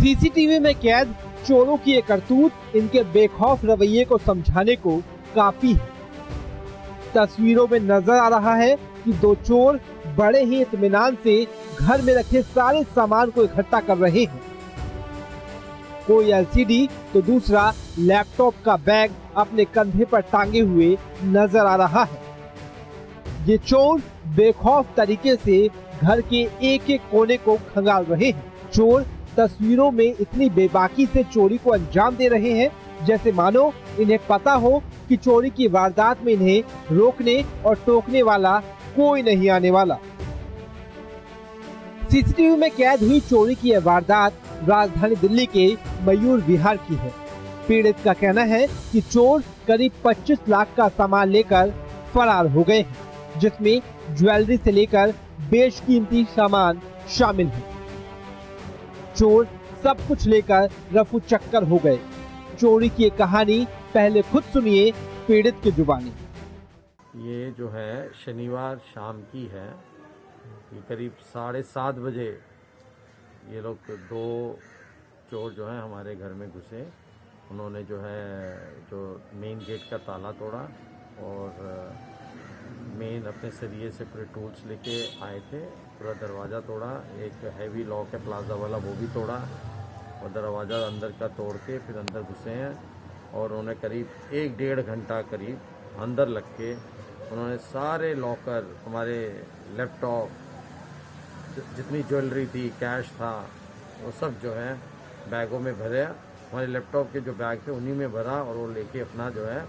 CCTV में कैद चोरों की ये करतूत इनके बेखौफ रवैये को समझाने को काफी है। तस्वीरों में नजर आ रहा है कि दो चोर बड़े ही इत्मीनान से घर में रखे सारे सामान को इकट्ठा कर रहे हैं। कोई एलसीडी तो दूसरा लैपटॉप का बैग अपने कंधे पर टांगे हुए नजर आ रहा है। ये चोर बेखौफ तरीके से घर के एक एक कोने को खंगाल रहे हैं। चोर तस्वीरों में इतनी बेबाकी से चोरी को अंजाम दे रहे हैं जैसे मानो इन्हें पता हो कि चोरी की वारदात में इन्हें रोकने और टोकने वाला कोई नहीं आने वाला। सीसीटीवी में कैद हुई चोरी की यह वारदात राजधानी दिल्ली के मयूर विहार की है। पीड़ित का कहना है कि चोर करीब 25 लाख का सामान लेकर फरार हो गए हैं, जिसमें ज्वेलरी से लेकर बेशकीमती सामान शामिल है। चोर सब कुछ लेकर रफू चक्कर हो गए। चोरी की कहानी पहले खुद सुनिए पीड़ित की जुबानी। ये जो है शनिवार शाम की है। ये करीब 7:30 बजे ये लोग दो चोर जो हैं हमारे घर में घुसे। उन्होंने जो मेन गेट का ताला तोड़ा और मेन अपने सरिये से पूरे टूल्स लेके आए थे। पूरा दरवाज़ा तोड़ा, एक हैवी लॉक है प्लाजा वाला वो भी तोड़ा और दरवाज़ा अंदर का तोड़ के फिर अंदर घुसे हैं और उन्होंने करीब 1-1.5 घंटा करीब अंदर लग के उन्होंने सारे लॉकर, हमारे लैपटॉप, जितनी ज्वेलरी थी, कैश था, वो सब जो है बैगों में भरे। हमारे लैपटॉप के जो बैग थे उन्हीं में भरा और वो लेके अपना जो है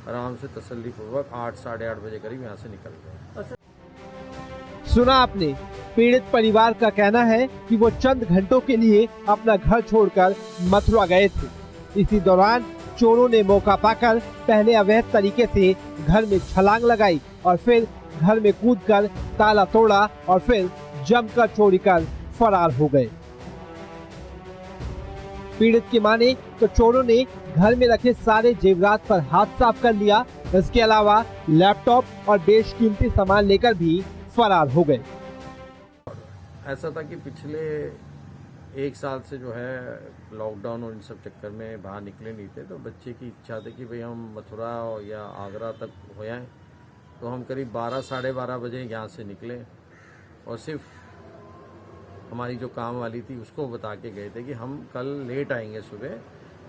आराम से तसल्लीपूर्वक 8-8:30 बजे करीब यहाँ से निकल गए। सुना आपने, पीड़ित परिवार का कहना है कि वो चंद घंटों के लिए अपना घर छोड़कर मथुरा गए थे। इसी दौरान चोरों ने मौका पाकर पहले अवैध तरीके से घर में छलांग लगाई और फिर घर में कूदकर ताला तोड़ा और फिर जमकर चोरी कर फरार हो गए। पीड़ित की माने तो चोरों ने घर में रखे सारे जेवरात पर हाथ साफ कर लिया। इसके अलावा लैपटॉप और बेशकीमती सामान लेकर भी फरार हो गए। ऐसा था कि पिछले 1 साल से जो है लॉकडाउन और इन सब चक्कर में बाहर निकले नहीं थे, तो बच्चे की इच्छा थी कि भाई हम मथुरा या आगरा तक हो आए। तो हम करीब 12-12:30 बजे यहाँ से निकले और सिर्फ हमारी जो काम वाली थी उसको बता के गए थे कि हम कल लेट आएंगे सुबह,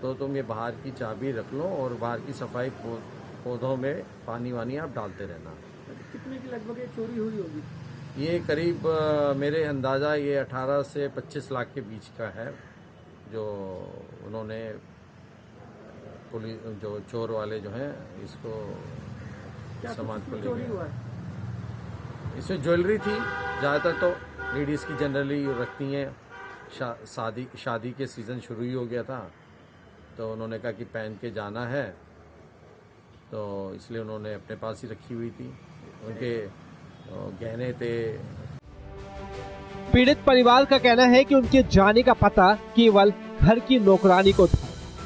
तो तुम ये बाहर की चाबी रख लो और बाहर की सफाई पौधों में पानी वानी आप डालते रहना। कितने की लगभग ये चोरी हुई होगी? ये करीब मेरे अंदाज़ा ये 18 से 25 लाख के बीच का है, जो उन्होंने पुलिस जो चोर वाले जो हैं इसको सामान को ले गए। इसमें ज्वेलरी थी, ज़्यादातर तो लेडीज़ की जनरली रखती हैं। शादी के सीज़न शुरू ही हो गया था, तो उन्होंने कहा कि पहन के जाना है, तो इसलिए उन्होंने अपने पास ही रखी हुई थी। उनके गहने थे। पीड़ित परिवार का कहना है कि उनके जाने का पता केवल घर की नौकरानी को था।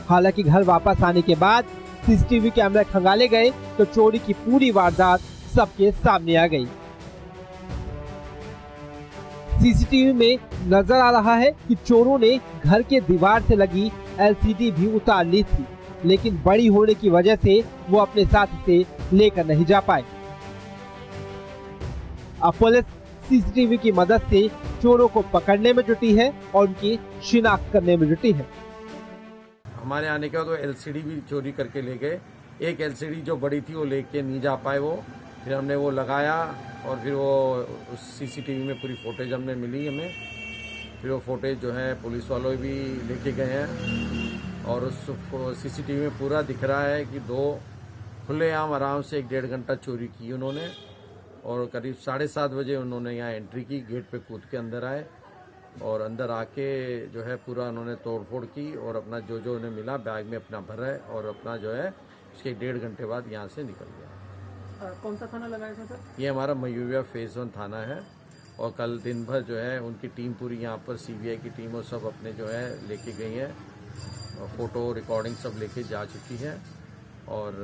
हालांकि घर वापस आने के बाद सीसीटीवी कैमरे खंगाले गए तो चोरी की पूरी वारदात सबके सामने आ गई। सीसीटीवी में नजर आ रहा है कि चोरों ने घर के दीवार से लगी एलसीडी भी उतार ली थी, लेकिन बड़ी होने की वजह से वो अपने साथ इसे लेकर नहीं जा पाए। अब पुलिस सीसीटीवी की मदद से चोरों को पकड़ने में जुटी है और उनकी शिनाख्त करने में जुटी है। हमारे आने के बाद वो एलसीडी भी चोरी करके ले गए। एक एलसीडी जो बड़ी थी वो लेके नहीं जा पाए वो, फिर हमने वो लगाया और फिर वो उस सीसीटीवी में पूरी फुटेज हमने मिली हमें। फिर वो फुटेज जो है पुलिस वालों भी लेके गए हैं और उस सीसीटीवी में पूरा दिख रहा है कि दो खुलेआम आराम से 1-1.5 घंटा चोरी की उन्होंने और करीब 7:30 बजे उन्होंने यहाँ एंट्री की, गेट पे कूद के अंदर आए और अंदर आके जो है पूरा उन्होंने तोड़फोड़ की और अपना जो उन्हें मिला बैग में अपना भरा और अपना जो है उसके 1.5 घंटे बाद यहाँ से निकल गया। कौन सा थाना लगाया था सर? ये हमारा मयूरिया फेज 1 थाना है और कल दिन भर जो है उनकी टीम पूरी यहाँ पर सीबीआई की टीम और सब अपने जो है लेके गई है और फोटो रिकॉर्डिंग सब लेके जा चुकी है और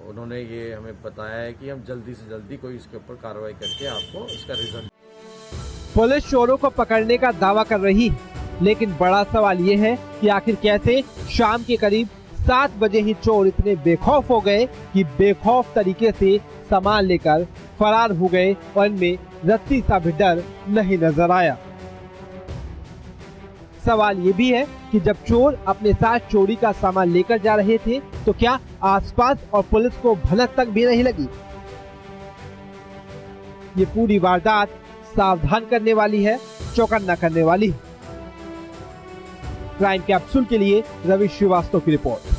उन्होंने ये हमें बताया है कि हम जल्दी से जल्दी कोई इसके ऊपर कार्रवाई करके आपको इसका रिजल्ट। पुलिस चोरों को पकड़ने का दावा कर रही है, लेकिन बड़ा सवाल ये है कि आखिर कैसे शाम के करीब 7 बजे ही चोर इतने बेखौफ हो गए कि बेखौफ तरीके से सामान लेकर फरार हो गए और इनमें रत्ती सा भी डर नहीं नजर आया। सवाल ये भी है कि जब चोर अपने साथ चोरी का सामान लेकर जा रहे थे तो क्या आसपास और पुलिस को भनक तक भी नहीं लगी? ये पूरी वारदात सावधान करने वाली है, चौकन्ना करने वाली है। क्राइम कैप्सूल के लिए रवि श्रीवास्तव की रिपोर्ट।